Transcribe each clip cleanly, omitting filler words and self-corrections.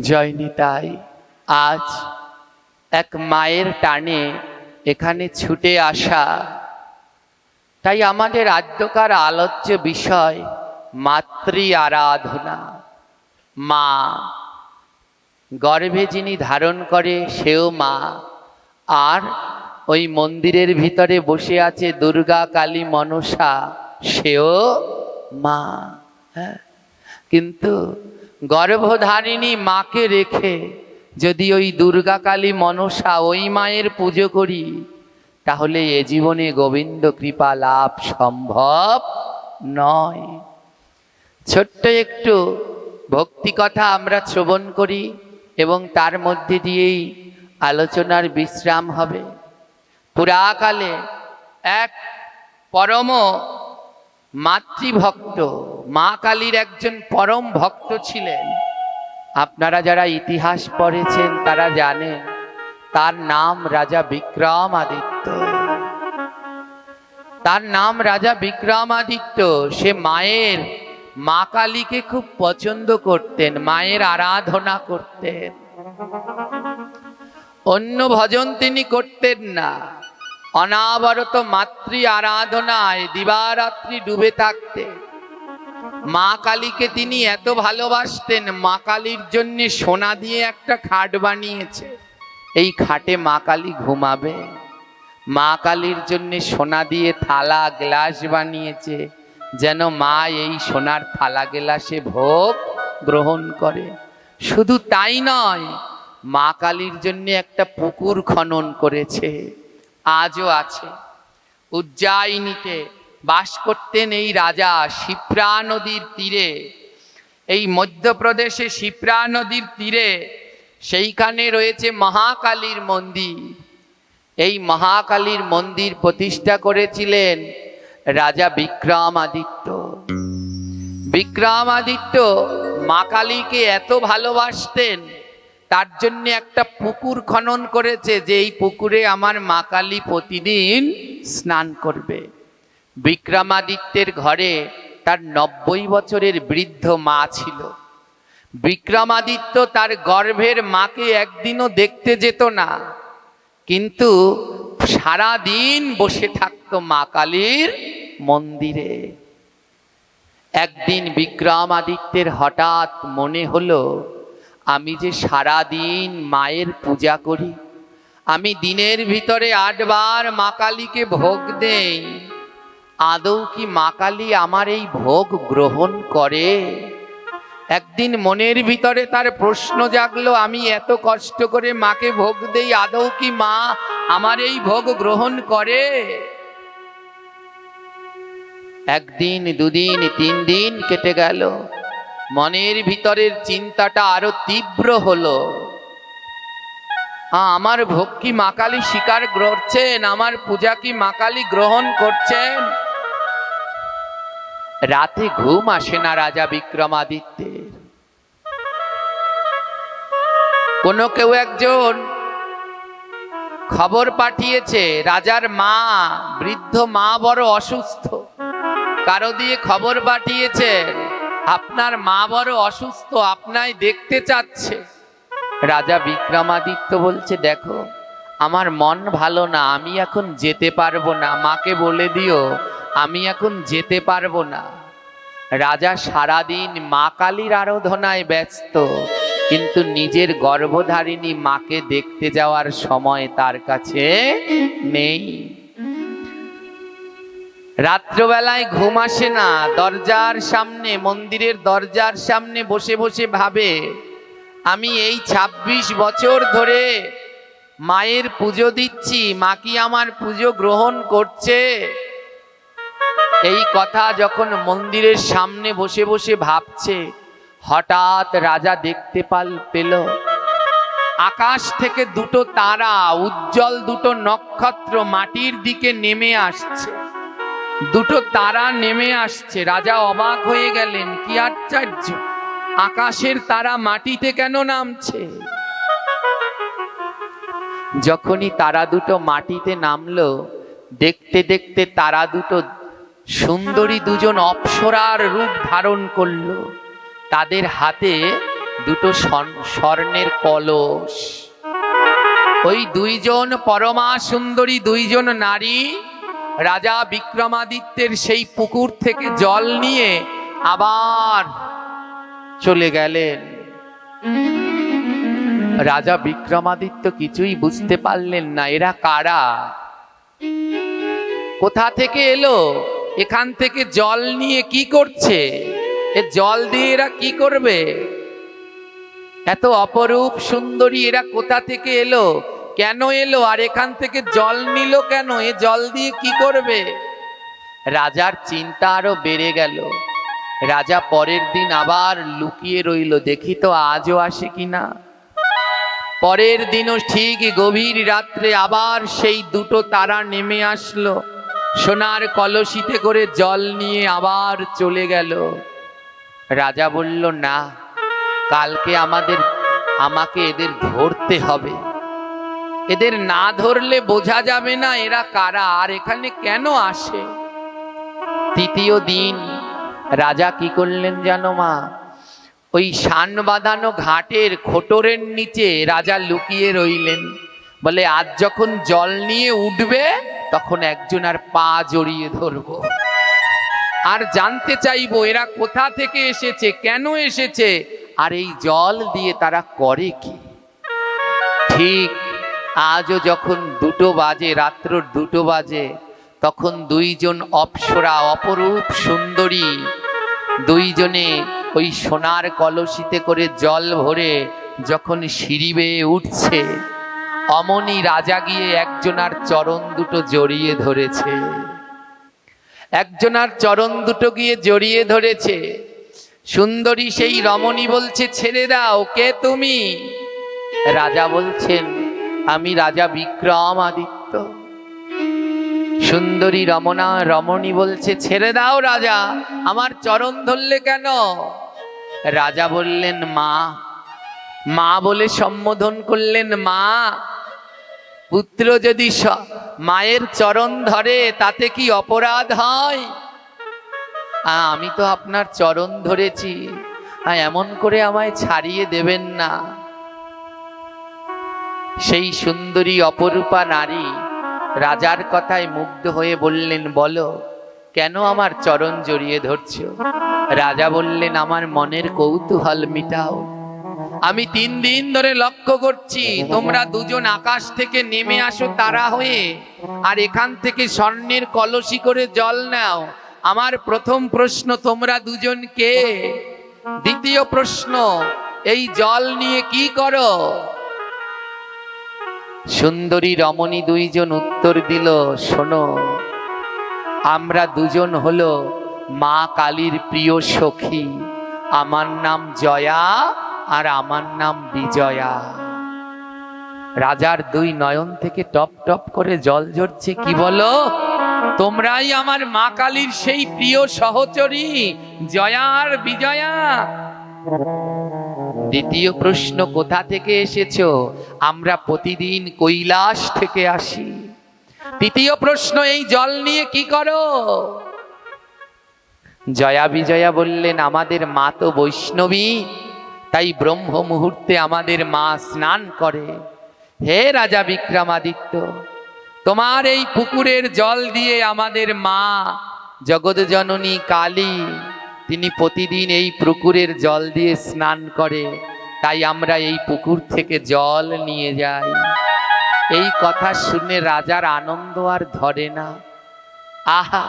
জয় নিতাই। আজ এক মায়ের টানে এখানে ছুটে আসা, তাই আমাদের আদ্যকার আলোচ্য বিষয় মাতৃ আরাধনা। মা, গর্ভে যিনি ধারণ করে সেও মা, আর ওই মন্দিরের ভিতরে বসে আছে দুর্গা কালী মনসা, সেও মা। হ্যাঁ, কিন্তু গর্ভধারিণী মাকে রেখে যদি ওই দুর্গা কালী মনসা ওই মায়ের পুজো করি, তাহলে এ জীবনে গোবিন্দ কৃপা লাভ সম্ভব নয়। ছোট্ট একটু ভক্তি কথা আমরা শ্রবণ করি এবং তার মধ্যে দিয়েই আলোচনার বিশ্রাম হবে। পুরাকালে এক পরম মাতৃভক্ত মা কালীর একজন পরম ভক্ত ছিলেন। আপনারা যারা ইতিহাস পড়েছেন তারা জানেন তার নাম রাজা বিক্রমাদিত্য। তার নাম রাজা বিক্রমাদিত্য। সে মা কালীকে খুব পছন্দ করতেন, মায়ের আরাধনা করতেন, অন্য ভজন তিনি করতেন না। অনাবরত মাতৃ আরাধনায় দিবারাত্রি ডুবে থাকতেন। মা কালীকে তিনি এত ভালোবাসতেন, মা কালীর জন্য সোনা দিয়ে একটা খাট বানিয়েছে। এই খাটে মা কালী ঘুমাবে। মা কালীর জন্য সোনা দিয়ে থালা গ্লাস বানিয়েছে, যেন মা এই সোনার থালা গ্লাসে ভোগ গ্রহণ করে। শুধু তাই নয়, মা কালীর জন্য একটা পুকুর খনন করেছে, আজও আছে। উজ্জয়িনীতে বাস করতেন এই রাজা শিপ্রা নদীর তীরে। এই মধ্যপ্রদেশে শিপ্রা নদীর তীরে সেইখানে রয়েছে মহাকালীর মন্দির। এই মহাকালীর মন্দির প্রতিষ্ঠা করেছিলেন রাজা বিক্রমাদিত্য। বিক্রমাদিত্য মা কালীকে এত ভালোবাসতেন, তার জন্য একটা পুকুর খনন করেছে, যে এই পুকুরে আমার মা কালী প্রতিদিন স্নান করবে। বিক্রমাদিত্যের ঘরে তার 90 বছরের বৃদ্ধ মা ছিল। বিক্রমাদিত্য তার গর্ভের মাকে একদিনও দেখতে যেত না, কিন্তু সারা দিন বসে থাকতো মা কালীর মন্দিরে। একদিন বিক্রমাদিত্যের হঠাৎ মনে হলো, আমি যে সারা দিন মায়ের পূজা করি, আমি দিনের ভিতরে 8 বার মা কালীকে ভোগ দেই, আদৌ কি মা কালী আমার এই ভোগ গ্রহণ করে? একদিন মনের ভিতরে তার প্রশ্ন জাগলো, আমি এত কষ্ট করে মাকে ভোগ দেই, আদৌ কি মা আমার এই ভোগ গ্রহণ করে? একদিন, 2 দিন, 3 দিন কেটে গেল। মনের ভিতরের চিন্তাটা আরো তীব্র হলো, আমার ভোগ কি মা কালী স্বীকার করছেন? আমার পূজা কি মা কালী গ্রহণ করছেন? রাতে ঘুম আসে না রাজা বিক্রমাদিত্যের। কোন কেউ একজন খবর পাঠিয়েছে, রাজার মা, বৃদ্ধ মা বড় অসুস্থ। কারো দিয়ে খবর পাঠিয়েছেন, আপনার মা বড় অসুস্থ, আপনাই দেখতে চাচ্ছে। রাজা বিক্রমাদিত্য বলছে, দেখো আমার মন ভালো না, আমি এখন যেতে পারবো না, মাকে বলে দিও আমি এখন যেতে পারবো না। রাজা সারাদিন মা কালীর আরাধনায় ব্যস্ত, কিন্তু নিজের গর্ভধারিণী মাকে দেখতে যাওয়ার সময় তার কাছে নেই। রাত্রবেলায় ঘুম আসে না, দরজার সামনে, মন্দিরের দরজার সামনে বসে বসে ভাবে, আমি এই 26 বছর ধরে মায়ের পুজো দিচ্ছি, মা কি আমার পুজো গ্রহণ করছে? এই কথা যখন মন্দিরের সামনে বসে বসে ভাবছে, হঠাৎ রাজা দেখতে পেল আকাশ থেকে 2টো তারা, উজ্জ্বল 2টো নক্ষত্র মাটির দিকে নেমে আসছে। 2টো তারা নেমে আসছে। রাজা অবাক হয়ে গেলেন, কি আশ্চর্য, আকাশের তারা মাটিতে কেন নামছে? যখনই তারা 2টো মাটিতে নামলো, দেখতে দেখতে তারা 2টো সুন্দরী 2জন অপ্সরার রূপ ধারণ করলো। তাদের হাতে দুটো স্বর্ণের কলস। ওই দুইজন পরমা সুন্দরী দুইজন নারী রাজা বিক্রমাদিত্যের সেই পুকুর থেকে জল নিয়ে আবার চলে গেলেন। রাজা বিক্রমাদিত্য কিছুই বুঝতে পারলেন না, এরা কারা, কোথা থেকে এলো, এখান থেকে জল নিয়ে কি করছে, এ জল দিয়ে এরা কি করবে, এত অপরূপ সুন্দরী এরা কোথা থেকে এলো, কেন এলো, আর এখান থেকে জল নিল কেন, এ জল দিয়ে কি করবে। রাজার চিন্তা আরো বেড়ে গেল। রাজা পরের দিন আবার লুকিয়ে রইল, দেখি তো আজও আসে কিনা। পরের দিনও ঠিক গভীর রাত্রে আবার সেই দুটো তারা নেমে আসলো, সোনার কলসিতে করে জল নিয়ে আবার চলে গেল। রাজা বলল, না, কালকে আমাকে এদের ধরতে হবে, এদের না ধরলে বোঝা যাবে না এরা কারা আর এখানে কেন আসে। তৃতীয় দিন রাজা কি করলেন জানো মা, ওই শান বাঁধানো ঘাটের খোটরের নিচে রাজা লুকিয়ে রইলেন। বলে, আজ যখন জল নিয়ে উঠবে তখন একজন আর পা জড়িয়ে ধরবো, আর জানতে চাইবো এরা কোথা থেকে এসেছে, কেন এসেছে, আর এই জল দিয়ে তারা করে কি। ঠিক আজও যখন 2টো বাজে, রাত্র 2টো বাজে, তখন দুইজন অপ্সরা অপরূপ সুন্দরী দুইজনে ওই সোনার কলসিতে করে জল ভরে যখন সিঁড়ি বেয়ে উঠছে, অমনি রাজা গিয়ে একজনার চরণ দুটো জড়িয়ে ধরেছে, একজনার চরণ দুটো গিয়ে জড়িয়ে ধরেছে। সুন্দরী সেই রমণী বলছে, ছেড়ে দাও, কে তুমি। রাজা বলছেন, আমি রাজা বিক্রমাদিত্য। সুন্দরী রমণী বলছে, ছেড়ে দাও রাজা, আমার চরণ ধরলে কেন। রাজা বললেন, মা, মা বলে সম্বোধন করলেন। মা, পুত্র যদি মায়ের চরণ ধরে তাতে কি অপরাধ হয়। আমি তো আপনার চরণ ধরেছি, এমন করে আমায় ছাড়িয়ে দেবেন না। সেই সুন্দরী অপরূপা নারী রাজার কথায় মুগ্ধ হয়ে বললেন, বলো কেন আমার চরণ জড়িয়ে ধরছো। রাজা বললেন, আমার মনের কৌতূহল মিটাও। আমি 3 দিন ধরে লক্ষ্য করছি তোমরা দুজন আকাশ থেকে নেমে আসো তারা হয়ে, আর এখান থেকে স্বর্ণের কলসি করে জল নাও। আমার প্রথম প্রশ্ন, তোমরা দুজন কে? দ্বিতীয় প্রশ্ন, এই জল নিয়ে কি করো। সুন্দরী রমণী দুইজন উত্তর দিল, শোনো, আমরা দুজন হলো মা কালীর প্রিয় সখী, আমার নাম জয়া আর আমার নাম বিজয়া। রাজার 2 নয়ন থেকে টপ টপ করে জল ঝরছে। কি বলো, তোমরাই আমার মা কালীর সেই প্রিয় সহচরী জয়া আর বিজয়া। দ্বিতীয় প্রশ্ন, কোথা থেকে এসেছো। আমরা প্রতিদিন কৈলাস থেকে আসি। তৃতীয় প্রশ্ন, এই জল নিয়ে কি করো। জয়া বিজয়া বললেন, আমাদের মা তো বৈষ্ণবী, তাই ব্রহ্ম মুহূর্তে আমাদের মা স্নান করে। হে রাজা বিক্রমাদিত্য, তোমার এই পুকুরের জল দিয়ে আমাদের মা জগৎ জননী কালী তিনি প্রতিদিন এই পুকুরের জল দিয়ে স্নান করে, তাই আমরা এই পুকুর থেকে জল নিয়ে যাই। এই কথা শুনে রাজার আনন্দ আর ধরে না। আহা,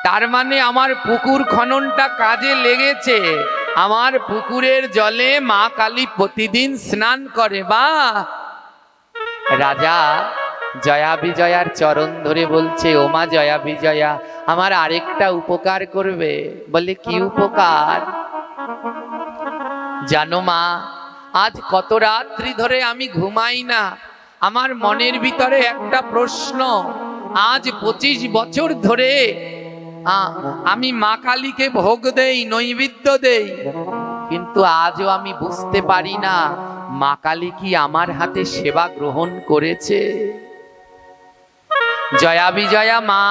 তার মানে আমার পুকুর খননটা কাজে লেগেছে, আমার পুকুরের জলে মা কালী প্রতিদিন স্নান করে। বা রাজা জয়া বিজয়ার চরণ ধরে বলছে, ও মা জয়া বিজয়া, আমার আরেকটা উপকার করবে। বলে, কি উপকার। জানো মা, আজ কত রাত্রি ধরে আমি ঘুমাই না, আমার মনের ভিতরে একটা প্রশ্ন। আজ 25 বছর ধরে আমি মা কালীকে ভোগ দেই, নৈবেদ্য দেই, কিন্তু আজও আমি বুঝতে পারি না মা কালী কি আমার হাতে সেবা গ্রহণ করেছে। জয়া বিজয়া মা,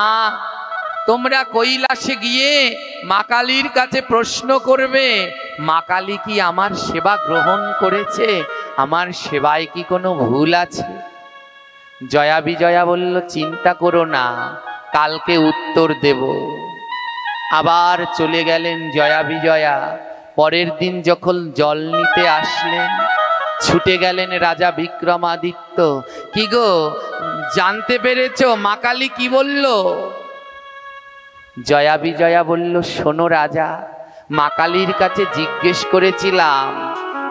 তোমরা কৈলাসে গিয়ে মা কালীর কাছে প্রশ্ন করবে, মা কালী কি আমার সেবা গ্রহণ করেছে, আমার সেবায় কি কোনো ভুল আছে? জয়া বিজয়া বলল, চিন্তা করো না, কালকে উত্তর দেব। আবার চলে গেলেন জয়া বিজয়া। পরের দিন যখন জল নিতে আসলেন, ছুটে গেলেন রাজা বিক্রমাদিত্য। কি গো, জানতে পেরেছো মা কালী কি বলল? জয়া বিজয়া বলল, শোনো রাজা, মা কালীর কাছে জিজ্ঞেস করেছিলাম,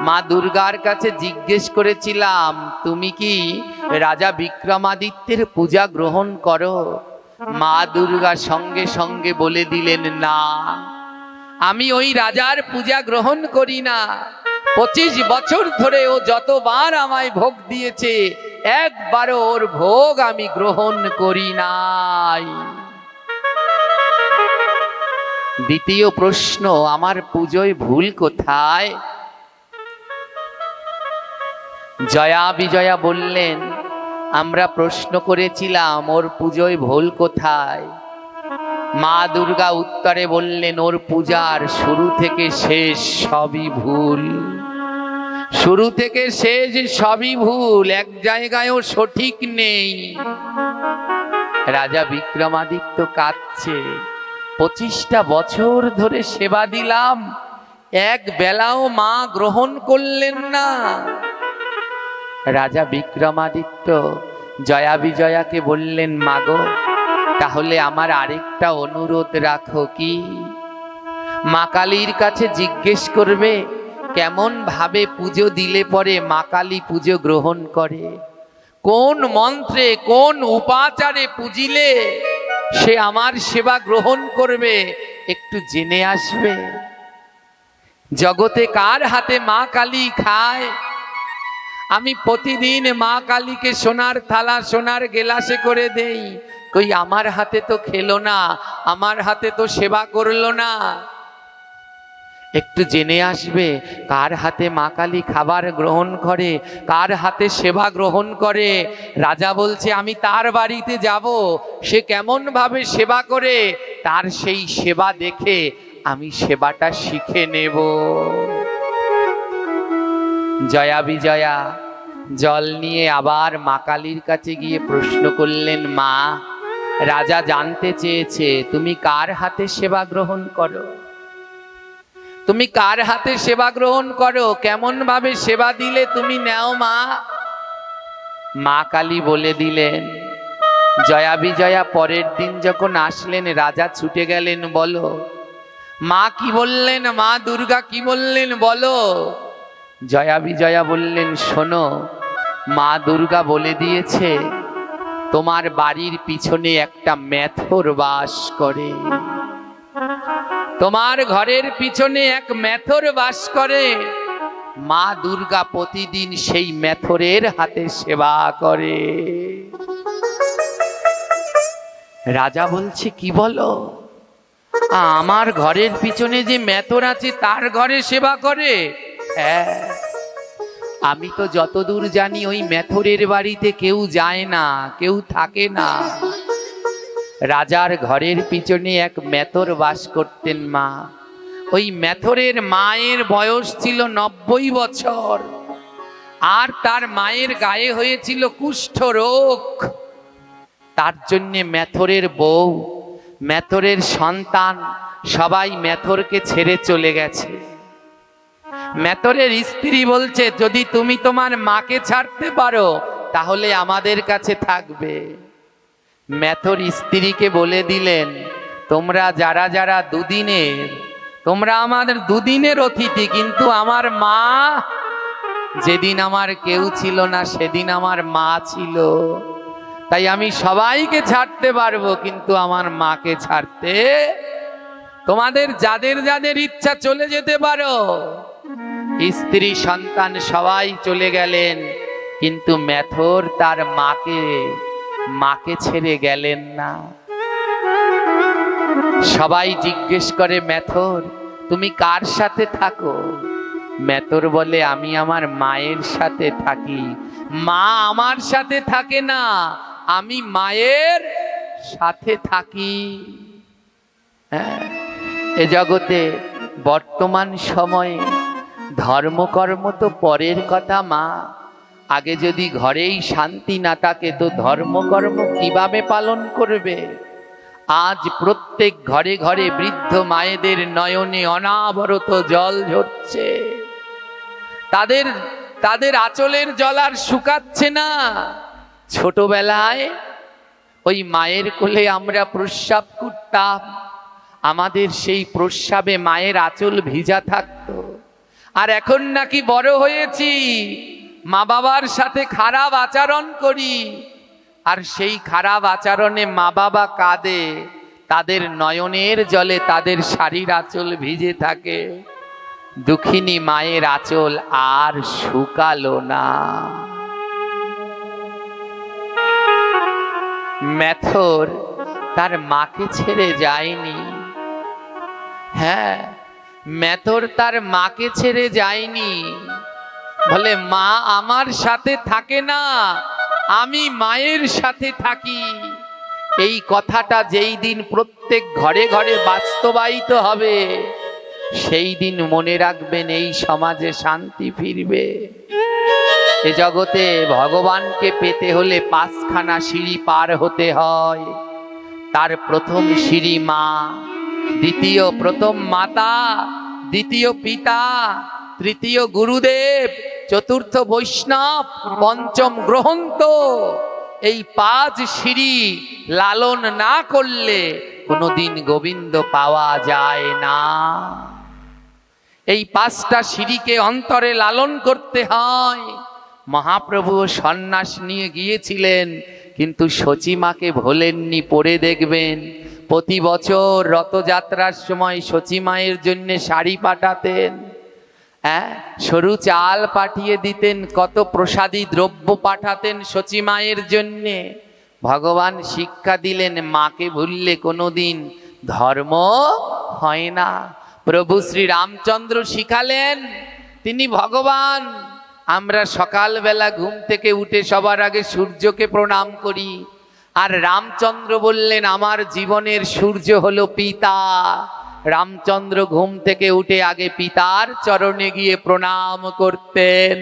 মা দুর্গার কাছে জিজ্ঞেস করেছিলাম, তুমি কি রাজা বিক্রমাদিত্যের পূজা গ্রহণ করো? মা দুর্গা সঙ্গে সঙ্গে বলে দিলেন, না, আমি ওই রাজার পূজা গ্রহণ করি না। 25 বছর ধরে ও যতবার আমায় ভোগ দিয়েছে, একবারও ওর ভোগ আমি গ্রহণ করি নাই। দ্বিতীয় প্রশ্ন, আমার পুজোয় ভুল কোথায়? জয়া বিজয়া বললেন, আমরা প্রশ্ন করেছিলাম ওর পুজোয় ভুল কোথায়। মা দুর্গা উত্তরে বললেন, ওর পূজার শুরু থেকে শেষ সবই ভুল। শুরু থেকে শেষ সবই ভুল, এক জায়গায়ও সঠিক নেই। রাজা বিক্রমাদিত্য কাঁদছে, 25টা বছর ধরে সেবা দিলাম, এক বেলাও মা গ্রহণ করলেন না। রাজা বিক্রমাদিত্য জয়া বিজয়াকে বললেন, মাগো, তাহলে আমার আরেকটা অনুরোধ রাখো। কি? মা কালীর কাছে জিজ্ঞেস করবে, কেমন ভাবে পুজো দিলে পরে মা কালী পুজো গ্রহণ করে, কোন মন্ত্রে কোন উপাচারে পুজিলে সে আমার সেবা গ্রহণ করবে, একটু জেনে আসবে। জগতে কার হাতে মা কালী খায়? আমি প্রতিদিন মা কালীকে সোনার থালা সোনার গেলাসে করে দেই, কই আমার হাতে তো খেলো না, আমার হাতে তো সেবা করলো না। একটু জেনে আসবে কার হাতে মা কালী খাবার গ্রহণ করে, কার হাতে সেবা গ্রহণ করে। রাজা বলছে, আমি তার বাড়িতে যাব, সে কেমন ভাবে সেবা করে, তার সেই সেবা দেখে আমি সেবাটা শিখে নেব। জয়া বিজয়া জল নিয়ে আবার মা কালীর কাছে গিয়ে প্রশ্ন করলেন, মা, রাজা জানতে চেয়েছে তুমি কার হাতে সেবা গ্রহণ করো, তুমি কার হাতে সেবা গ্রহণ করো, কেমন ভাবে সেবা দিলে তুমি নেও মা? মা কালী বলে দিলেন। জয়া বিজয়া পরের দিন যখন আসলেন, রাজা ছুটে গেলেন, বলো মা কি বললেন, মা দুর্গা কি বললেন বলো। জয়া বিজয়া বললেন, শোনো, মা দুর্গা বলে দিয়েছে তোমার বাড়ির পিছনে একটা মেথর বাস করে, তোমার ঘরের পিছনে এক মেথর বাস করে। মা দুর্গা প্রতিদিন সেই মেথরের হাতে সেবা করে। রাজা বলছে, কি বলো? আমার ঘরের পিছনে যে মেথর আছে তার ঘরে সেবা করে? হ্যাঁ, আমি তো যতদূর জানি ওই মেথরের বাড়িতে কেউ যায় না, কেউ থাকে না। রাজার ঘরের পিছনে এক মেথর বাস করতেন মা। ওই মেথরের মায়ের বয়স ছিল 90 বছর, আর তার মায়ের গায়ে হয়েছিল কুষ্ঠ রোগ। তার জন্যে মেথরের বউ, মেথরের সন্তান সবাই মেথরকে ছেড়ে চলে গেছে। মেথরের স্ত্রী বলছে, যদি তুমি তোমার মাকে ছাড়তে পারো তাহলে আমাদের কাছে থাকবে। মেথর স্ত্রীকে বলে দিলেন, তোমরা যারা যারা দুদিনের, তোমরা আমাদের দুদিনের অতিথি, কিন্তু আমার মা, যেদিন আমার কেউ ছিল না সেদিন আমার মা ছিল, তাই আমি সবাইকে ছাড়তে পারবো, কিন্তু আমার মাকে ছাড়তে, তোমাদের যাদের যাদের ইচ্ছা চলে যেতে পারো। স্ত্রী সন্তান সবাই চলে গেলেন, কিন্তু মেথর তার মাকে ছেড়ে গেলেন না। সবাই জিজ্ঞেস করে, মেথর তুমি কার সাথে থাকো? মেথর বলে, আমি আমার মায়ের সাথে থাকি। মা আমার সাথে থাকে না, আমি মায়ের সাথে থাকি। হ্যাঁ, এ জগতে বর্তমান সময়ে ধর্মকর্ম তো পরের কথা মা। আগে যদি ঘরেই শান্তি না থাকে তো ধর্মকর্ম কিভাবে পালন করবে? আজ প্রত্যেক ঘরে ঘরে বৃদ্ধ মায়েদের নয়নে অনাবরত জল ঝরছে, তাদের তাদের আঁচলের জল আর শুকাচ্ছে না। ছোটবেলায় ওই মায়ের কোলে আমরা প্রস্রাব করতাম, আমাদের সেই প্রস্রাবে মায়ের আঁচল ভিজা থাকতো। আর এখন নাকি বড় হয়েছি, মা বাবার সাথে খারাপ আচরণ করি, আর সেই খারাপ আচরণে মা বাবা কাঁদে, তাদের নয়নের জলে তাদের শাড়ির আঁচল ভিজে থাকে। দুঃখিনী মায়ের আঁচল আর শুকালো না। মেথর তার মাকে ছেড়ে যায়নি। হ্যাঁ, মেথর তার মাকে ছেড়ে যায়নি। বলে মা আমার সাথে থাকে না, আমি মায়ের সাথে থাকি। এই কথাটা যেই দিন প্রত্যেক ঘরে ঘরে বাস্তবায়িত হবে, সেই দিন মনে রাখবেন এই সমাজে শান্তি ফিরবে। এ জগতে ভগবানকে পেতে হলে 5খানা সিঁড়ি পার হতে হয়। তার প্রথম সিঁড়ি মা, দ্বিতীয় প্রথম মাতা, দ্বিতীয় পিতা, তৃতীয় গুরুদেব, চতুর্থ বৈষ্ণব, পঞ্চম গ্রহন্ত। এই 5 সিঁড়ি লালন না করলে কোনোদিন গোবিন্দ পাওয়া যায় না। এই 5টা সিঁড়িকে অন্তরে লালন করতে হয়। মহাপ্রভু সন্ন্যাস নিয়ে গিয়েছিলেন, কিন্তু সচিমাকে ভোলেননি। পড়ে দেখবেন প্রতি বছর রথযাত্রার সময় সচিমায়ের জন্য শাড়ি পাঠাতেন, হ্যাঁ, সরু চাল পাঠিয়ে দিতেন, কত প্রসাদী দ্রব্য পাঠাতেন সচিমায়ের জন্যে। ভগবান শিক্ষা দিলেন, মাকে ভুললে কোনোদিন ধর্ম হয় না। প্রভু শ্রী রামচন্দ্র শিখালেন, তিনি ভগবান। আমরা সকালবেলা ঘুম থেকে উঠে সবার আগে সূর্যকে প্রণাম করি, আর রামচন্দ্র বললেন আমার জীবনের সূর্য হলো পিতা। রামচন্দ্র ঘুম থেকে উঠে আগে পিতার চরণে গিয়ে প্রণাম করতেন।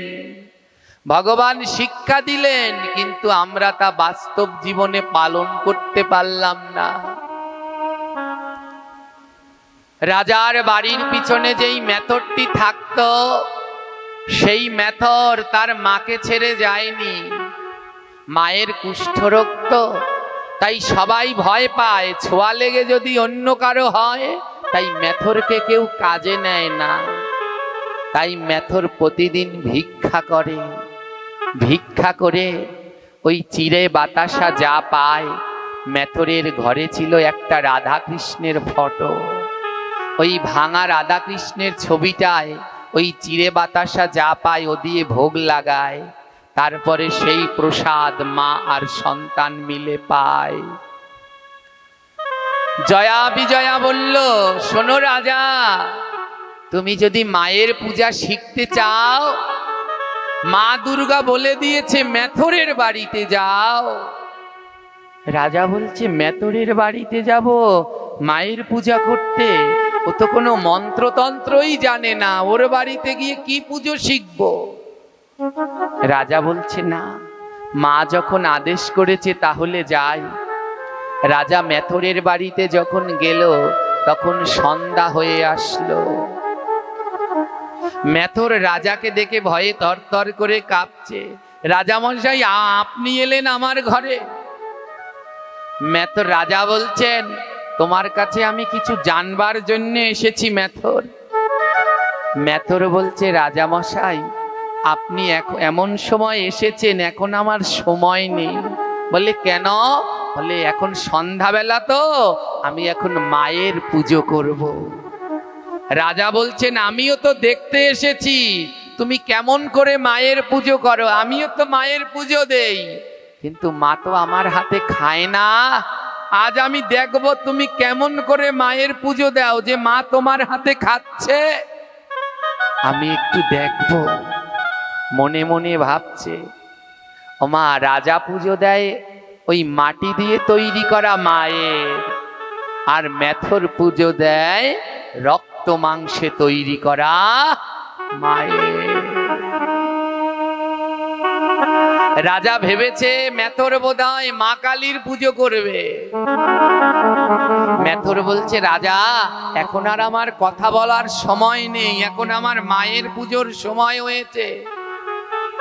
ভগবান শিক্ষা দিলেন, কিন্তু আমরা তা বাস্তব জীবনে পালন করতে পারলাম না। রাজার বাড়ির পিছনে যেই মেথরটি থাকতো, সেই মেথর তার মাকে ছেড়ে যায়নি। মায়ের কুষ্ঠরোগ তো, তাই সবাই ভয় পায়, ছোঁয়া লেগে যদি অন্য কারো হয়, তাই মেথরকে কেউ কাজে নেয় না। তাই মেথর প্রতিদিন ভিক্ষা করে, ভিক্ষা করে ওই চিড়ে বাতাসা যা পায়। মেথরের ঘরে ছিল একটা রাধা কৃষ্ণের ফটো, ওই ভাঙা রাধা কৃষ্ণের ছবিটায় ওই চিড়ে বাতাসা যা পায় ও দিয়ে ভোগ লাগায়। তারপরে সেই প্রসাদ মা আর সন্তান মিলে পায়। জয়া বিজয়া বলল, শোনো রাজা, তুমি যদি মায়ের পূজা শিখতে চাও, মা দুর্গা বলে দিয়েছে মেথরের বাড়িতে যাও। রাজা বলছে, মেথরের বাড়িতে যাব মায়ের পূজা করতে? ও তো কোনো মন্ত্রতন্ত্রই জানে না, ওর বাড়িতে গিয়ে কি পুজো শিখবো? রাজা বলছে, না, মা যখন আদেশ করেছে তাহলে যাই। রাজা মেথরের বাড়িতে যখন গেল, তখন সন্ধ্যা হয়ে আসলো। মেথর রাজাকে দেখে ভয়ে তরতর করে কাঁপছে। রাজা মশাই, আপনি এলেন আমার ঘরে? মেথর রাজা বলছেন, তোমার কাছে আমি কিছু জানবার জন্য এসেছি মেথর। মেথর বলছে, রাজা মশাই, আপনি এমন সময় এসেছেন, এখন আমার সময় নেই। বলে কেন? বলে এখন সন্ধ্যাবেলা তো, আমি এখন মায়ের পুজো করব। রাজা বলছেন, আমিও তো দেখতে এসেছি তুমি কেমন করে মায়ের পুজো করো, আমিও তো মায়ের পুজো দেই, কিন্তু মা তো আমার হাতে খায় না। আজ আমি দেখব তুমি কেমন করে মায়ের পুজো দাও, যে মা তোমার হাতে খাচ্ছে। আমি একটু দেখব। মনে মনে ভাবছে, ও মা, রাজা পুজো দেয় ওই মাটি দিয়ে তৈরি করা মায়ের, আর মেথর পুজো দেয় রক্ত মাংসে তৈরি করা মায়ের। রাজা ভেবেছে মেথর বোধহয় মা কালীর পুজো করবে। মেথর বলছে, রাজা এখন আর আমার কথা বলার সময় নেই, এখন আমার মায়ের পুজোর সময় হয়েছে।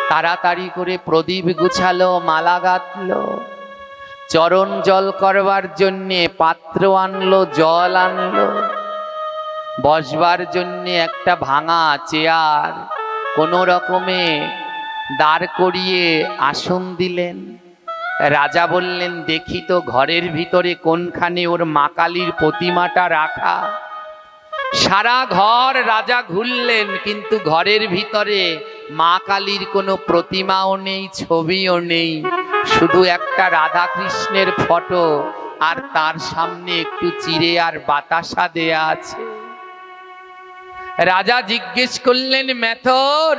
তাড়াতাড়ি করে প্রদীপ গুছালো, মালা গাঁথলো, চরণ জল করবার জন্যে পাত্র আনলো, জল আনলো, বসবার জন্যে একটা ভাঙা চেয়ার কোন রকমে দাঁড় করিয়ে আসন দিলেন। রাজা বললেন, দেখি তো ঘরের ভিতরে কোনখানে ওর মা কালীর প্রতিমাটা রাখা। সারা ঘর রাজা ঘুরলেন, কিন্তু ঘরের ভিতরে মা কালীর কোনো প্রতিমাও নেই, ছবিও নেই, শুধু একটা রাধা কৃষ্ণের ফটো, আর তার সামনে একটু চিড়ে আর বাতাসা দেয়া আছে। রাজা জিজ্ঞেস করলেন, মেথর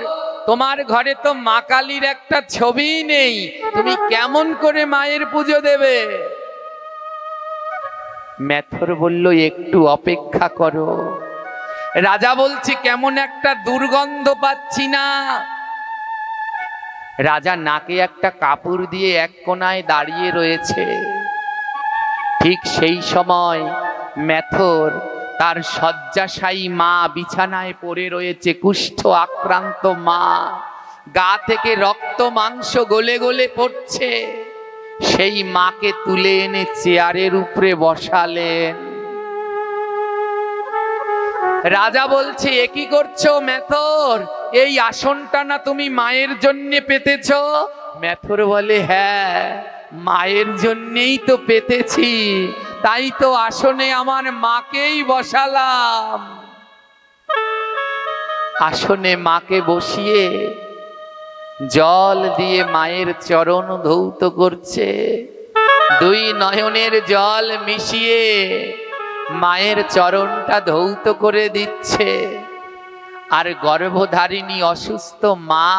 তোমার ঘরে তো মা কালীর একটা ছবি নেই, তুমি কেমন করে মায়ের পুজো দেবে? মেথর বলল, একটু অপেক্ষা করো। রাজা বলছে, কেমন একটা দুর্গন্ধ পাচ্ছি না? রাজা নাকে একটা কাপড় দিয়ে এক কোনায় দাঁড়িয়ে রয়েছে। ঠিক সেই সময় মেথর তার শয্যাশায়ী মা বিছানায় পড়ে রয়েছে, কুষ্ঠ আক্রান্ত মা, গা থেকে রক্ত মাংস গলে গলে পড়ছে। সেই মাকে তুলে এনে চেয়ারের উপরে বসালেন। রাজা বলছে, এ কি করছো মেথর? এই আসনটা না তুমি মায়ের জন্য পেতেছ? মেথর বলে, হ্যাঁ, মায়ের জন্যেই তো পেতেছি, তাই তো আসনে আমার মাকেই বসালাম। আসনে মাকে বসিয়ে জল দিয়ে মায়ের চরণ ধৌত করছে। দুই নয়নের জল মিশিয়ে মায়ের চরণটা ধৌত করে দিচ্ছে। আর গর্ভধারিণী অসুস্থ মা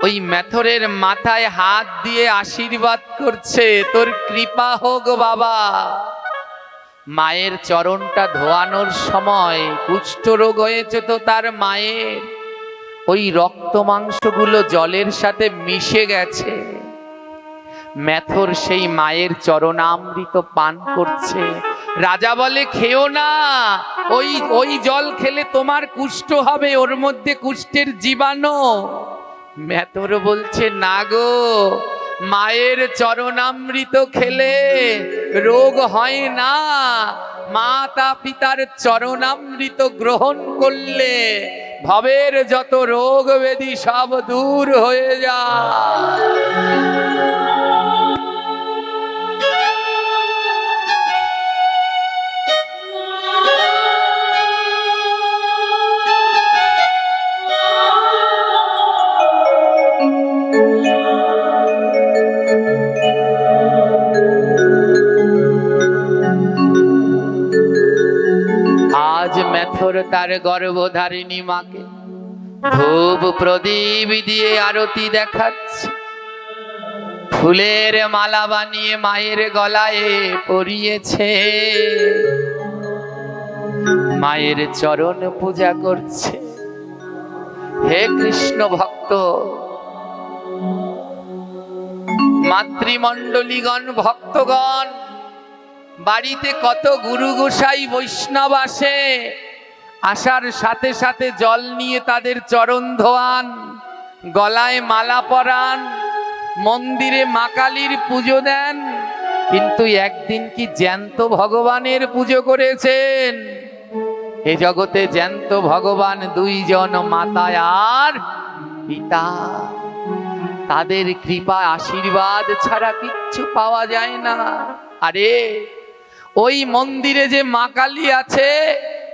ওই মেথরের মাথায় হাত দিয়ে আশীর্বাদ করছে, তোর কৃপা হোক বাবা। মায়ের চরণটা ধোয়ানোর সময় কুষ্ঠরোগ হয়েছে তো তার মায়ের, ওই রক্ত মাংসগুলো জলের সাথে মিশে গেছে। মেথর সেই মায়ের চরণামৃত পান করছে। রাজা বলে, খেও না, ওই জল খেলে তোমার কুষ্ঠ হবে, ওর মধ্যে কুষ্ঠের জীবাণু। মেথর বলছে, না গো, মায়ের চরণামৃত খেলে রোগ হয় না, মাতা পিতার চরণামৃত গ্রহণ করলে ভবের যত রোগ ব্যাধি সব দূর হয়ে যায়। মেথর তার গর্ভধারিণী মাকে ধূপ প্রদীপ দিয়ে আরতি দেখাচ্ছে, ফুলের মালা বানিয়ে মায়ের গলায় পরিয়েছে, মায়ের চরণ পূজা করছে। হে কৃষ্ণ ভক্ত, মাতৃমণ্ডলীগণ, ভক্তগণ, বাড়িতে কত গুরু গোসাই বৈষ্ণব আসে, আসার সাথে সাথে জল নিয়ে তাদের চরণ ধোয়ান, গলায় মালা পরান, মন্দিরে মা কালীর পুজো দেন, কিন্তু একদিন কি জ্যান্ত ভগবানের পুজো করেছেন? এ জগতে জ্যান্ত ভগবান দুইজন, মাতা আর পিতা। তাদের কৃপা আশীর্বাদ ছাড়া কিচ্ছু পাওয়া যায় না। আরে ওই মন্দিরে যে মা কালী আছে,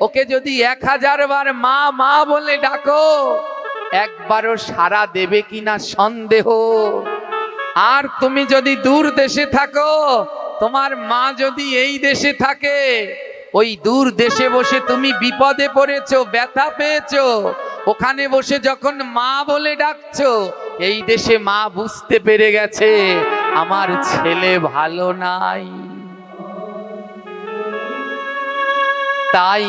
ওকে যদি 1000 বার মা মা বলে ডাকো, একবারও সাড়া দেবে কিনা সন্দেহ। আর তুমি যদি দূর দেশে থাকো, তোমার মা যদি এই দেশে থাকে, ওই দূর দেশে বসে তুমি বিপদে পড়েছো, ব্যথা পেয়েছো, ওখানে বসে যখন মা বলে ডাকছো, এই দেশে মা বুঝতে পেরে গেছে আমার ছেলে ভালো নাই। তাই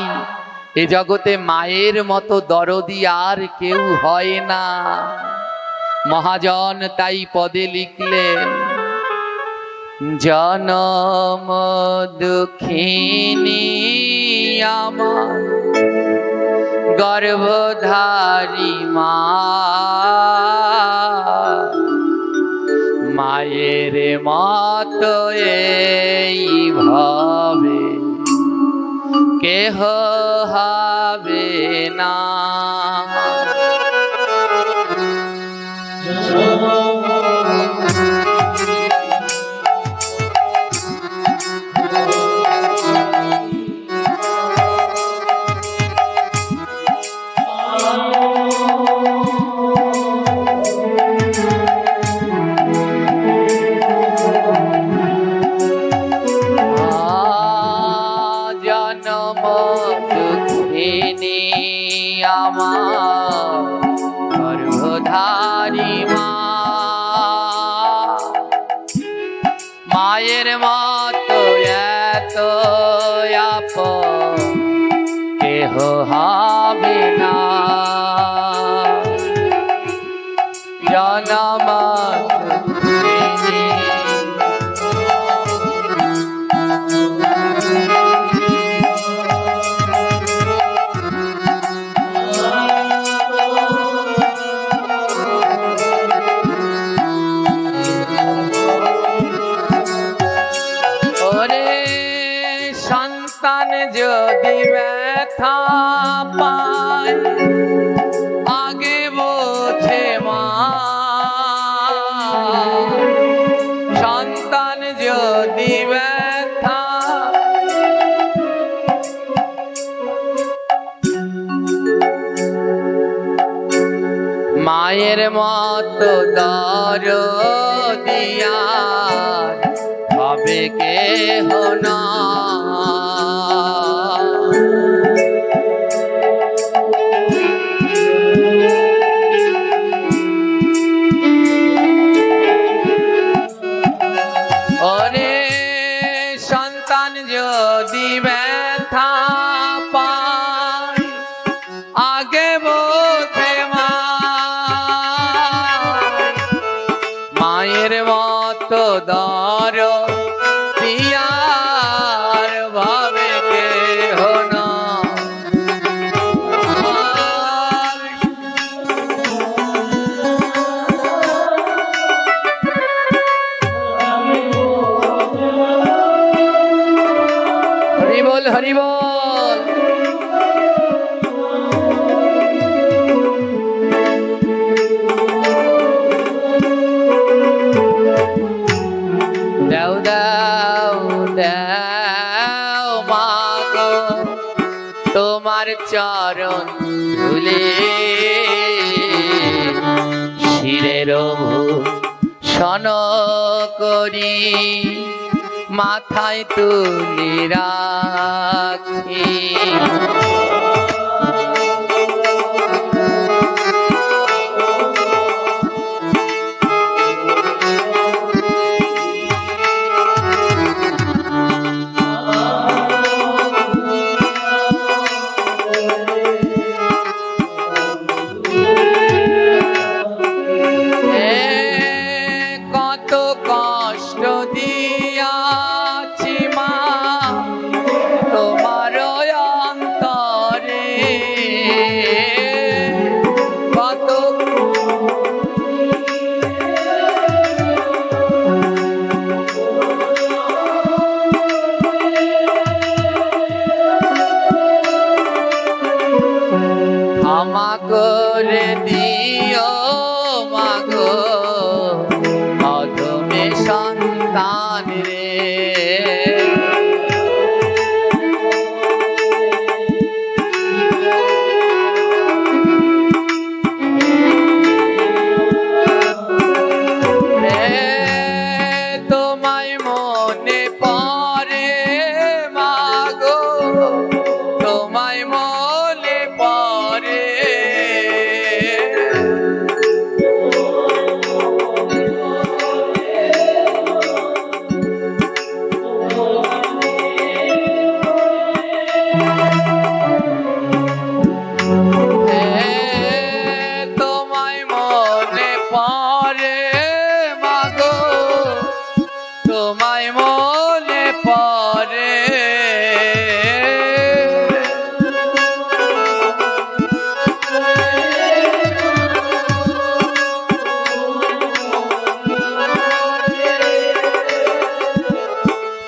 এ জগতে মায়ের মতো দরদি আর কেউ হয় না। মহাজন তাই পদে লিখলেন, জনম দুঃখিনী আমার গর্ভধারী মা, মায়ের মতো এই ভাবে কেহ হবে না। জনম দুঃখিনী আমার গর্ভধারী মা, মায়ের মতো এত আপন কেহ হবে না। জনম দুঃখিনী সন্তান যদি ব্যথা পায় আগে বোঝে মা, সন্তান যদি ব্যথা মায়ের মতো দরদি আর হবে কেহ না। ওরে সন্তান যদি ব্যথা পায় আগে বোঝে মা, মায়ের মতো দরদি আর ভাবে কেহ না। হরি বল, হরি বল। দাও দাও দাও মা গো তোমার চরণ ধুলে, শিরের ভূষণ করি মাথায় তুলে রাখি। কত কষ্ট দিয়াছি মা তোমার অন্তরে, কত ক্ষমা করে দিও মাগো অধমে সন্তান রে। তোমায় মনে পড়ে মাগো তোমায় মনে পড়ে,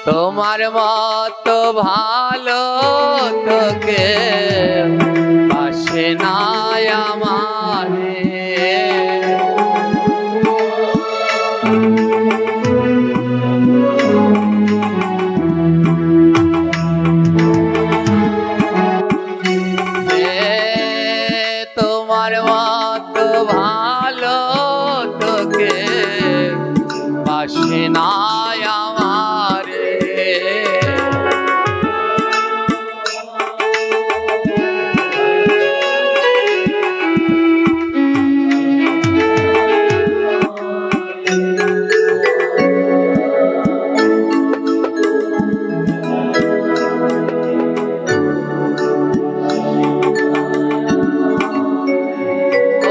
তোমার মতো ভালো তোকে পাশে নাই আমারে। তোমার মতো ভালো তোকে পাশে নাই আমারে।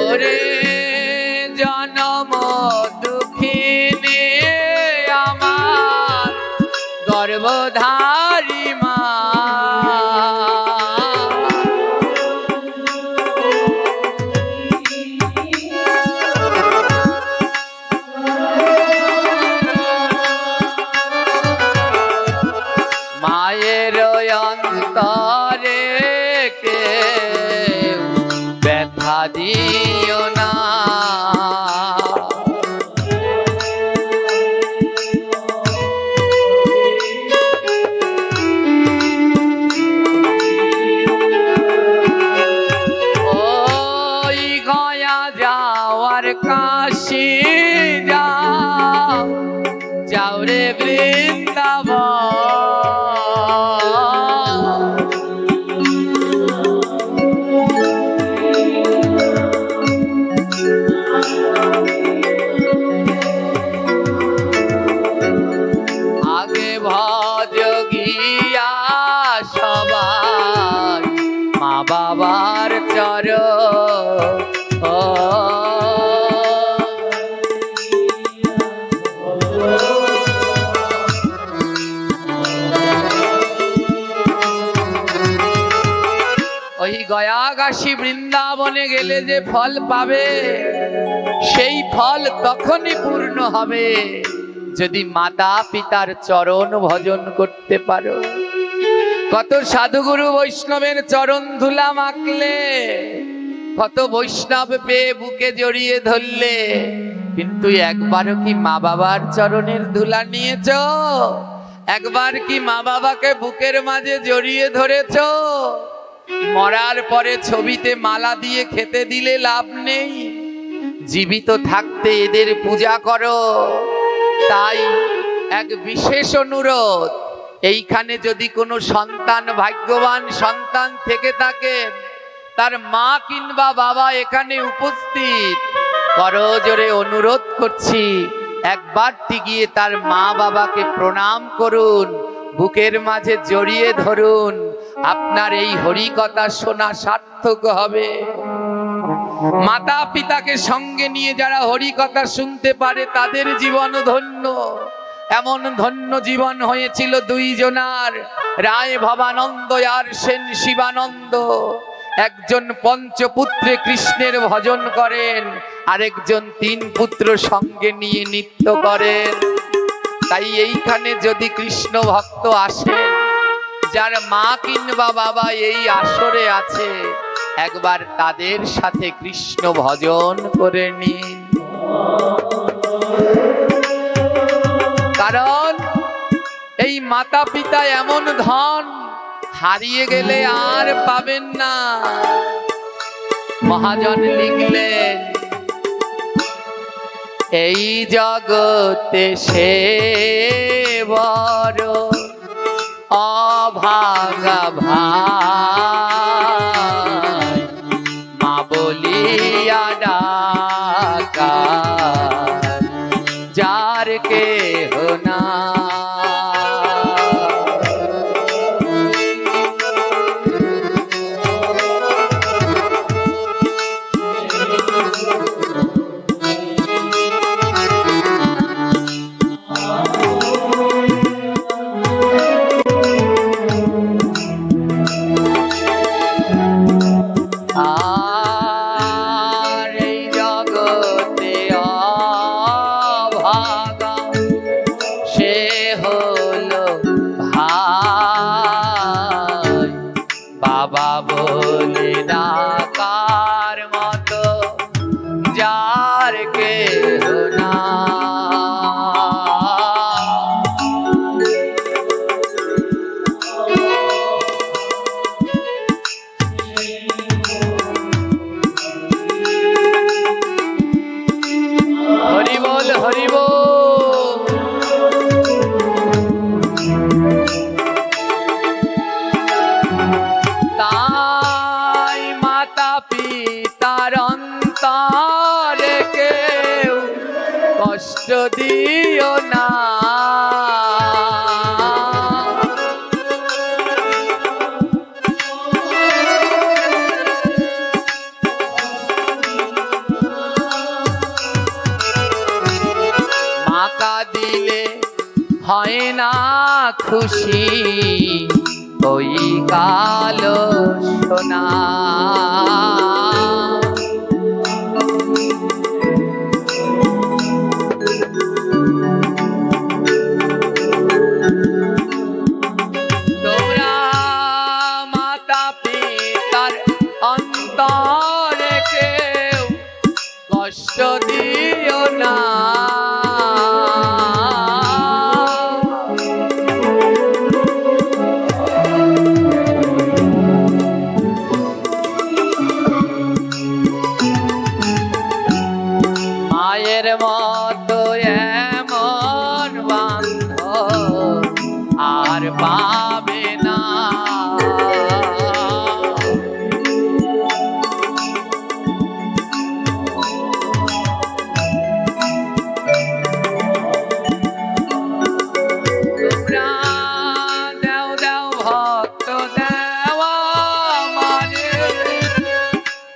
ওরে জনম দুঃখিনী আমার গর্ভধারী মা, মায়ের অন্তরে কেউ ব্যথা দিও না। ওই গয়া যাওয়ার কাশি যাও, যাও রে বৃন্দাবন। আগে ভজ গিয়া সবাই মা বাবার চরণ। ওই গয়াগাসী বৃন্দাবনে গেলে যে ফল পাবে, সেই ফল তখনই পূর্ণ হবে যদি মাতা পিতার চরণ ভজন করতে পারো। কত সাধুগুরু বৈষ্ণবের চরণ ধুলা মাখলে, কত বৈষ্ণব পেয়ে বুকে জড়িয়ে ধরলে, কিন্তু একবারও কি মা বাবার চরণের ধুলা নিয়েছ? একবার কি মা বাবাকে বুকের মাঝে জড়িয়ে ধরেছ? মরার পরে ছবিতে মালা দিয়ে খেতে দিলে লাভ নেই, জীবিত থাকতে এদের পূজা করো। তাই এক বিশেষ অনুরোধ, এইখানে যদি কোনো সন্তান, ভাগ্যবান সন্তান থেকে থাকে, তার মা কিংবা বাবা এখানে উপস্থিত, করজোরে অনুরোধ করছি একবারটি গিয়ে তার মা বাবাকে প্রণাম করুন, বুকের মাঝে জড়িয়ে ধরুন। আপনার এই হরিকথা শোনা সার্থক হবে। মাতা পিতাকে সঙ্গে নিয়ে যারা হরিকথা শুনতে পারে তাদের জীবন ধন্য। এমন ধন্য জীবন হয়েছিল দুইজনার, রায় ভবানন্দ আর সেন শিবানন্দ। একজন পঞ্চপুত্রে কৃষ্ণের ভজন করেন, আরেকজন তিন পুত্র সঙ্গে নিয়ে নৃত্য করেন। তাই এইখানে যদি কৃষ্ণ ভক্ত আসেন, যার মা কিংবা বাবা এই আসরে আছে, একবার তাদের সাথে কৃষ্ণ ভজন করে নিন। কারণ এই মাতা পিতা এমন ধন, হারিয়ে গেলে আর পাবেন না। মহাজন লিখলেন, এই জগতে সে বড় অভাগা ভাই, মা বলিয়া ডাকা যার কেহ না। যার কেহ না। হরি বল হরি বল। তাই মাতা পিতার অন্তরে কেউ কষ্ট দিও না। মাকা দিলে হয় না খুশি ওই কালো সোনা। তোমরা মাতা পিতার অন্তরে কেউ কষ্ট দিও না। মায়ের মতো এমন বান্ধব আর পাবে না। তোমরা দেও দেও ভক্ত দেওয়া মানে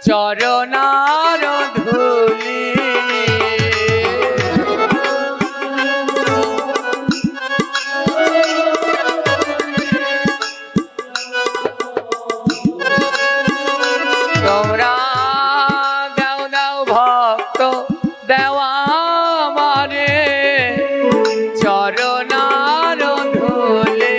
চরণার ধূলি। তোমরা দাও দাও ভক্ত দেওয়া মানে চরণার ধূলে।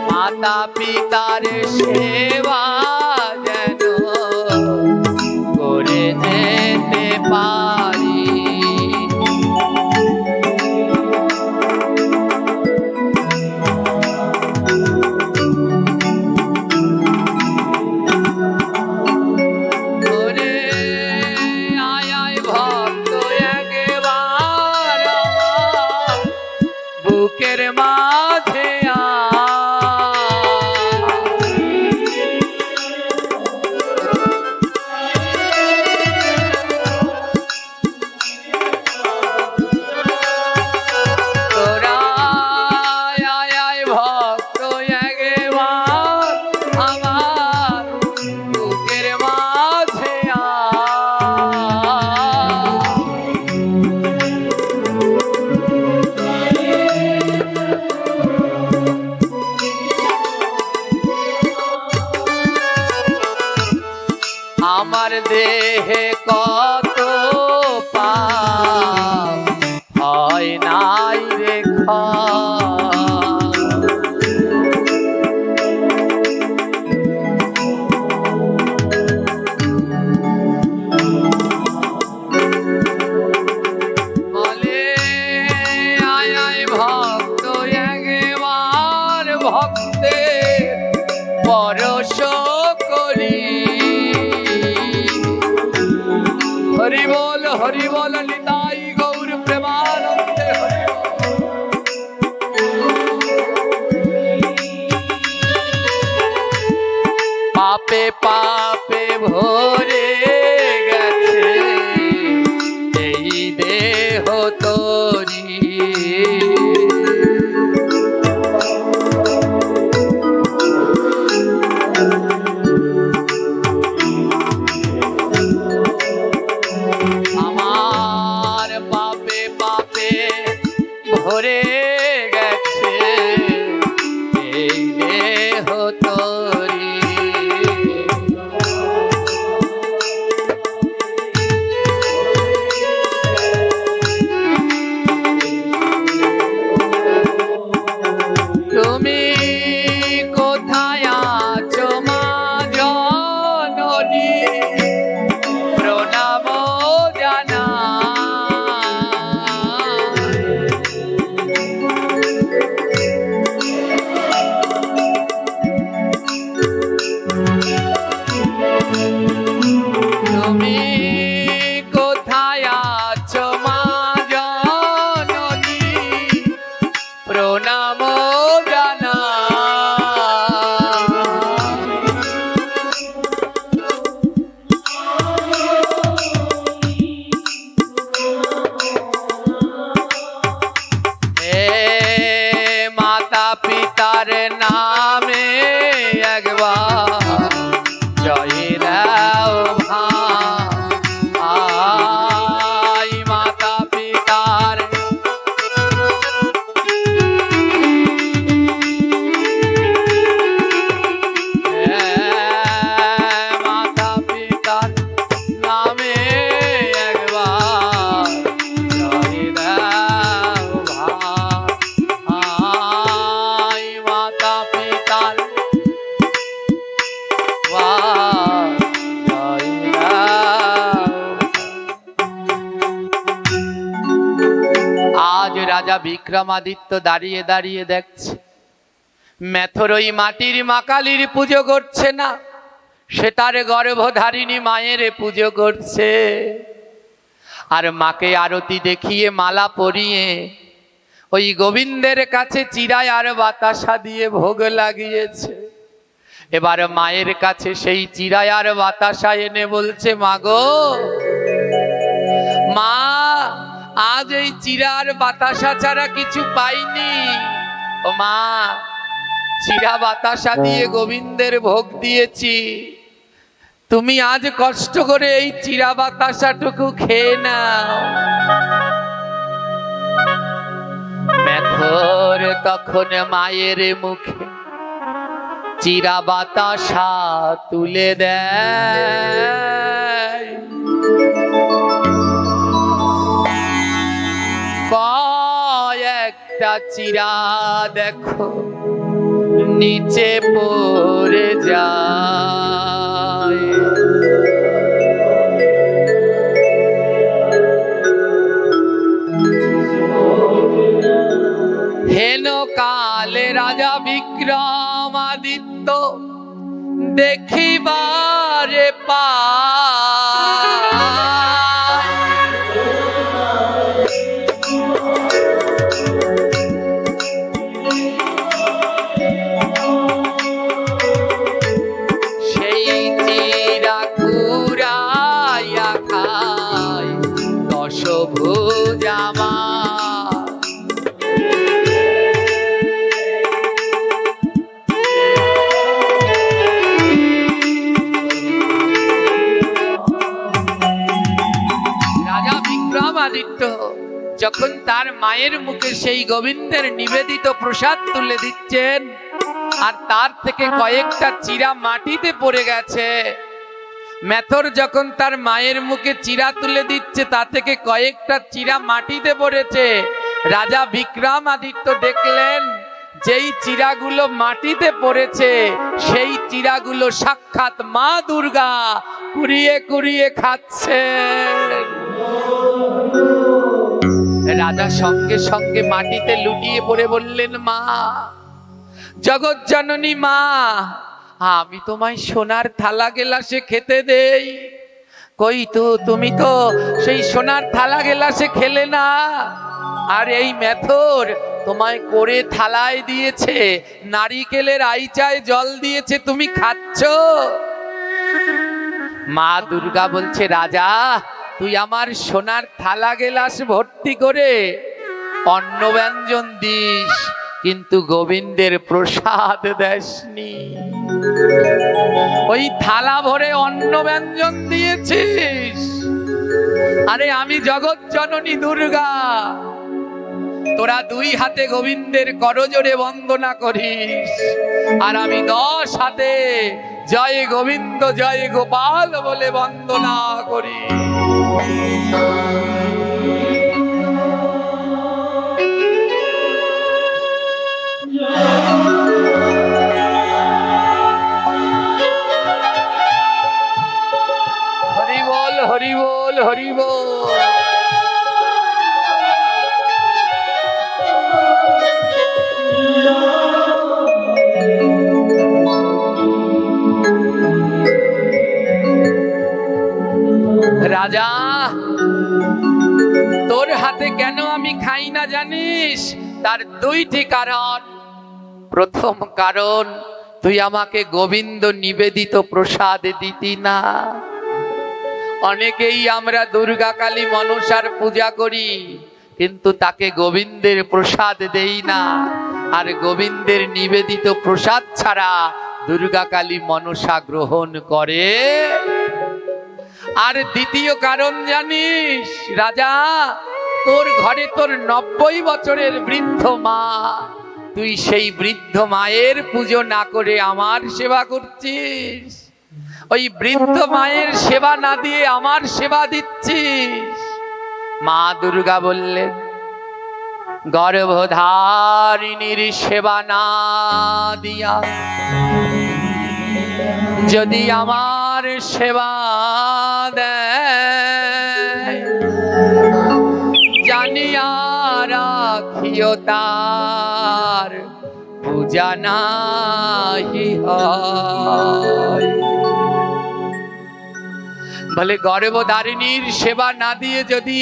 মাতা পিতার সেবা যেন করে যেতে পারি। ওরে আয় আয় ভক্ত একবার আমার বুকের মাঝে আমার দেহে কত পাপ হয় নাই রেখা। বলে আয় আয় ভক্ত একবার ভক্তের পরশ করি। হরি বল নিতাই গৌর প্রেমানন্দে হরি বল। পাপে পাপে ভরে গেছে এই দেহ তোরি। আমার পিতার নামে একবার জয় দাও ভাই মাতা পিতার মাতা পিতার নামে একবার জয় দাও ভাই মাতা পিতার আজ রাজা বিক্রমাদিত্য দাঁড়িয়ে দাঁড়িয়ে দেখছে মেথর ওই মাটির মা কালীর পুজো করছে না, সে তার গর্ভধারিণী মায়ের পুজো করছে। আর মাকে আরতি দেখিয়ে মালা পরিয়ে ওই গোবিন্দের কাছে চিরায় আর বাতাসা দিয়ে ভোগ লাগিয়েছে। এবার মায়ের কাছে সেই চিরায় আর বাতাসা এনে বলছে, মাগো মা, আজ এই চিরার বাতাসা ছাড়া কিছু পাইনি। ও মা, চিরা বাতাসা দিয়ে গোবিন্দের ভোগ দিয়েছি, তুমি আজ কষ্ট করে এই চিরা বাতাসাটুকু খেয়ে নাও। মেথর তখন মায়ের মুখে চিরা বাতাসা তুলে দেয়। কয়েকটা চিরা দেখো নিচে পড়ে যায়। হেন কালে রাজা বিক্রমাদিত্য দেখিবারে পায় সেই চিরা কুড়াইয়া খায় দশভুজা মা। বিক্রমাদিত্য যখন তার মায়ের মুখে সেই গোবিন্দের নিবেদিত প্রসাদ তুলে দিচ্ছেন, আর তার থেকে কয়েকটা চিরা মাটিতে পড়ে গেছে। মেথর যখন তার মায়ের মুখে চিরা তুলে দিচ্ছে, তা থেকে কয়েকটা চিরা মাটিতে পড়েছে। রাজা বিক্রমাদিত্য দেখলেন যেই চিরাগুলো মাটিতে পড়েছে, সেই চিরাগুলো সাক্ষাৎ মা দুর্গা কুড়িয়ে কুড়িয়ে খাচ্ছেন। রাজা সঙ্গে সঙ্গে মাটিতে লুটিয়ে পড়ে বললেন, মা, জগৎ জননী মা, আমি তোমায় সোনার থালা গেলাসে খেতে দেই। কই তো তুমি তো সেই সোনার থালা গেলাসে খেলে না, আর এই মেথর তোমায় করে থালায় দিয়েছে, নারিকেলের আইচায় জল দিয়েছে, তুমি খাচ্ছ। মা দুর্গা বলছে, রাজা, তুই আমার সোনার থালা গেলাস ভর্তি করে অন্ন ব্যঞ্জন দিস, কিন্তু গোবিন্দের প্রসাদ দেসনি। ওই থালা ভরে অন্ন ব্যঞ্জন দিয়েছিস, আরে আমি জগৎ জননী দুর্গা, তোরা দুই হাতে গোবিন্দের করজোড়ে বন্দনা করিস, আর আমি 10 হাতে জয় গোবিন্দ জয় গোপাল বলে বন্দনা করি। হরি বল হরি বল হরি বল। রাজা, তোর হাতে কেন আমি খাই না জানিস? তার 2টি কারণ। প্রথম কারণ, তুই আমাকে গোবিন্দ নিবেদিত প্রসাদ দিতি না। অনেকেই আমরা দুর্গা কালী মনসার পূজা করি, কিন্তু তাকে গোবিন্দের প্রসাদ দেই না। আর গোবিন্দের নিবেদিত প্রসাদ ছাড়া দুর্গা কালী মনসা গ্রহণ করে। আর দ্বিতীয় কারণ জানিস রাজা, তোর ঘরে তোর 90 বছরের বৃদ্ধ মা, তুই সেই বৃদ্ধ মায়ের পুজো না করে আমার সেবা করছিস, ওই বৃদ্ধ মায়ের সেবা না দিয়ে আমার সেবা দিচ্ছিস। মা দুর্গা বললেন, গর্ভধারিণীর সেবা না দিয়া যদি আমার সেবা দেয়, জানিয়া রাখিও তার পূজা নাহি হয়। বলে গর্ভধারিণীর সেবা না দিয়ে যদি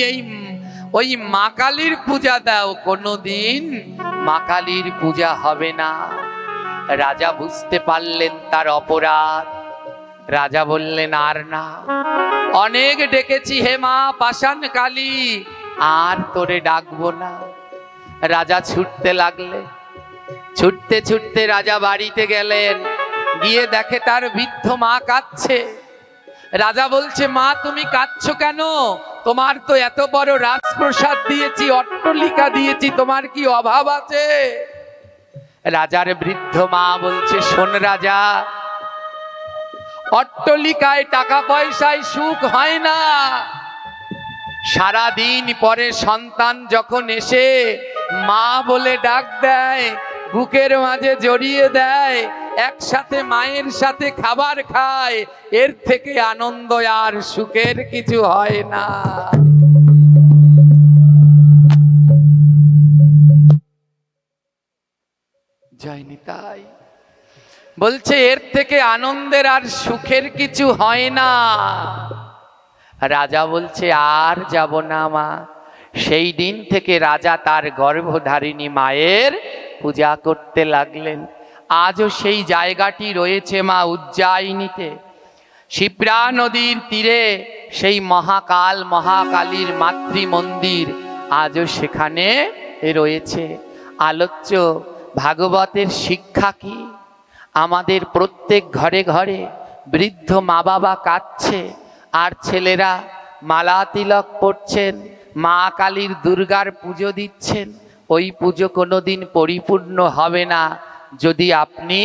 ওই মা কালীর পূজা দাও, কোনোদিন মা কালীর পূজা হবে না। রাজা বুঝতে পারলেন তার অপরাধ। রাজা বললেন, আর না, অনেক ডেকেছি হে মা পাষাণ কালী, আর তোরে ডাকবো না। রাজা ছুটতে লাগলেন। ছুটতে ছুটতে রাজা বাড়িতে গেলেন, গিয়ে দেখে তার বৃদ্ধ মা কাঁদছে। রাজা বলছে, মা তুমি কাঁদছো কেন? তোমার তো এত বড় রাজপ্রসাদ দিয়েছি, অট্টালিকা দিয়েছি, তোমার কি অভাব আছে? রাজার বৃদ্ধ মা বলছে, শোন রাজা, অট্টালিকায় টাকা পয়সায় সুখ হয় না। সারাদিন পরে সন্তান যখন এসে মা বলে ডাক দেয়, বুকের মাঝে জড়িয়ে দেয়, একসাথে মায়ের সাথে খাবার খায়, এর থেকে আনন্দ আর সুখের কিছু হয় না। যায়নি তাই বলছে, এর থেকে আনন্দের আর সুখের কিছু হয় না। রাজা বলছে, আর যাব না মা। সেই দিন থেকে রাজা তার গর্ভধারিণী মায়ের পূজা করতে লাগলেন। আজও সেই জায়গাটি রয়েছে মা উজ্জয়িনীতে, শিপ্রা নদীর তীরে সেই মহাকাল মহাকালীর মাতৃ মন্দির আজও সেখানে রয়েছে। আলোচ্য ভাগবতের শিক্ষা কি? আমাদের প্রত্যেক ঘরে ঘরে বৃদ্ধ মা বাবা কাঁদছে, আর ছেলেরা মালা তিলক পড়ছেন, মা কালীর দুর্গার পুজো দিচ্ছেন। ওই পুজো কোনোদিন পরিপূর্ণ হবে না যদি আপনি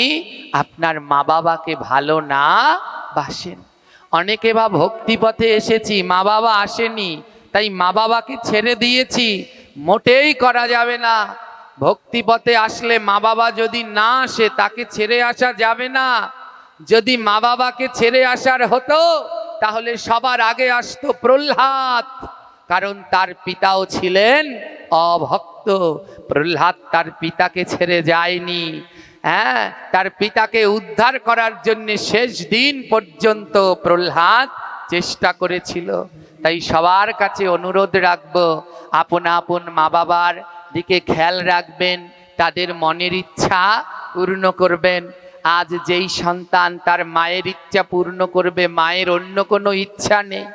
আপনার মা বাবাকে ভালো না বাসেন। অনেকে বা ভক্তিপথে এসেছি, মা বাবা আসেনি, তাই মা বাবাকে ছেড়ে দিয়েছি, মোটেই করা যাবে না। ভক্তিপথে আসলে মা বাবা যদি না আসে, তাকে ছেড়ে আসা যাবে না। যদি মা বাবাকে ছেড়ে আসার হতো, তাহলে সবার আগে আসতো প্রহ্লাদ, কারণ তার পিতাও ছিলেন অভক্ত। প্রহ্লাদ তার পিতাকে ছেড়ে যায়নি। হ্যাঁ, তার পিতাকে উদ্ধার করার জন্য শেষ দিন পর্যন্ত প্রহ্লাদ চেষ্টা করেছিল। তাই সবার কাছে অনুরোধ রাখবো, আপন আপন মা বাবার দিকে খেয়াল রাখবেন, তাদের মনের ইচ্ছা পূর্ণ করবেন। আজ যেই সন্তান তার মায়ের ইচ্ছা পূর্ণ করবে, মায়ের অন্য কোনো ইচ্ছা নেই,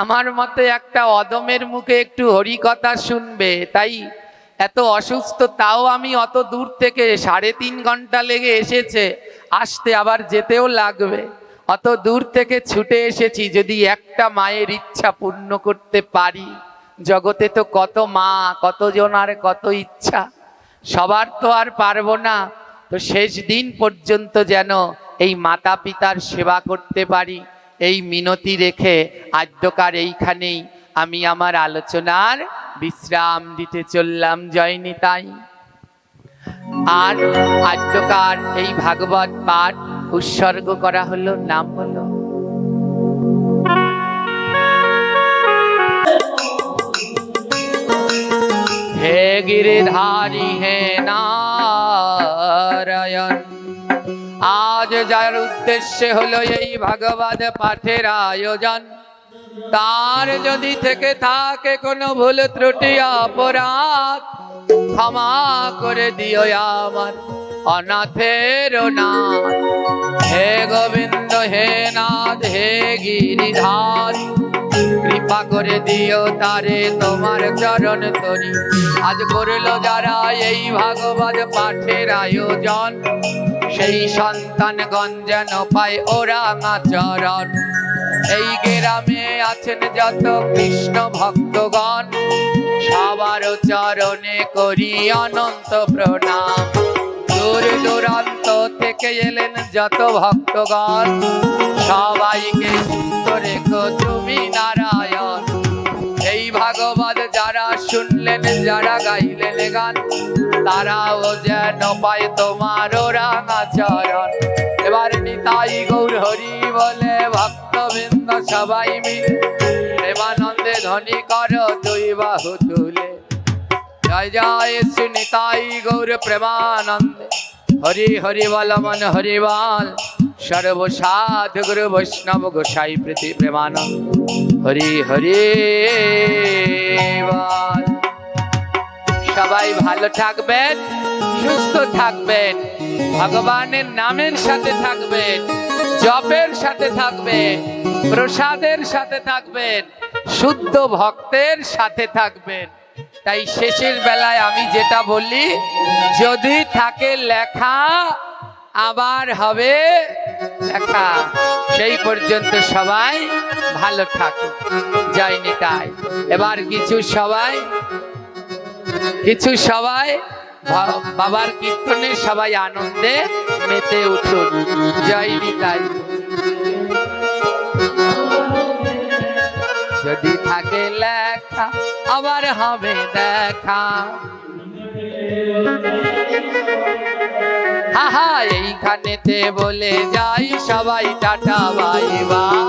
আমার মতে একটা অদমের মুখে একটু হরিকথা শুনবে, তাই এত অসুস্থ, তাও আমি অত দূর থেকে 3.5 ঘন্টা লেগে এসেছে, আসতে আবার যেতেও লাগবে, অত দূর থেকে ছুটে এসেছি। যদি একটা মায়ের ইচ্ছা পূর্ণ করতে পারি, জগতে তো কত মা, কতজন আর কত ইচ্ছা, সবার তো আর পারবো না। তো শেষ দিন পর্যন্ত যেন এই মাতা পিতার সেবা করতে পারি, এই মিনতি রেখে আদ্যকার এইখানেই আমি আমার আলোচনার বিশ্রাম দিতে চললাম। জয় নিতাই। আর আদ্যকার এই ভাগবত পাঠ উৎসর্গ করা হলো, নাম হলো হে গিরিধারী হে নারায়ণ। আজ যার উদ্দেশ্যে হলো এই ভাগবত পাঠের আয়োজন, তার যদি থেকে থাকে কোনো ভুল ত্রুটি অপরাধ, ক্ষমা করে দিও আমার। অনাথের নাথ। হে গোবিন্দ হে নাথ হে গিরিধার, কৃপা করে দিও তারে তোমার চরণ তরি। আজ করলো যারা এই ভাগবত পাঠের আয়োজন, সেই সন্তানগণ যেন পায় ওরাঙা চরণ। এই গ্রামে আছেন যত কৃষ্ণ ভক্তগণ, সবার চরণে করি অনন্ত প্রণাম। দূর দূরান্ত থেকে এলেন যত ভক্তগণ, সবাইকে সুস্থ রেখো তুমি নারায়ণ। এই ভাগবত যারা শুনলেন, যারা গাইলেন গান, তারাও যেন পায় তোমার রাঙা চরণ। এবার নিতাই গৌর হরি বলে ভক্তবৃন্দ সবাই মিলে প্রেমানন্দে ধ্বনি করো দুই বাহু তুলে। জয় জয় শ্রী নিতাই গৌর প্রেমানন্দে, হরি হরি বল মন হরি বল। সর্বসাধু গুরু বৈষ্ণব গোসাই প্রীতি প্রেমানন্দ, হরি হরি বল। সবাই ভালো থাকবেন, সুস্থ থাকবেন, ভগবানের নামের সাথে থাকবেন, জপের সাথে থাকবেন, প্রসাদের সাথে থাকবেন, শুদ্ধ ভক্তের সাথে থাকবেন। তাই শেষের বেলায় আমি যেটা বলি, যদি থাকে লেখা আবার হবে লেখা। সেই পর্যন্ত সবাই ভালো থাকুন। জয় নিতাই। এবার কিছু সবাই বাবার কীর্তনে সবাই আনন্দে মেতে উঠুন। জয় নিতাই। যদি থাকে লেখা আবার হবে দেখা। হা হা এইখানেতে বলে যাই সবাই টাটা বাই বাই।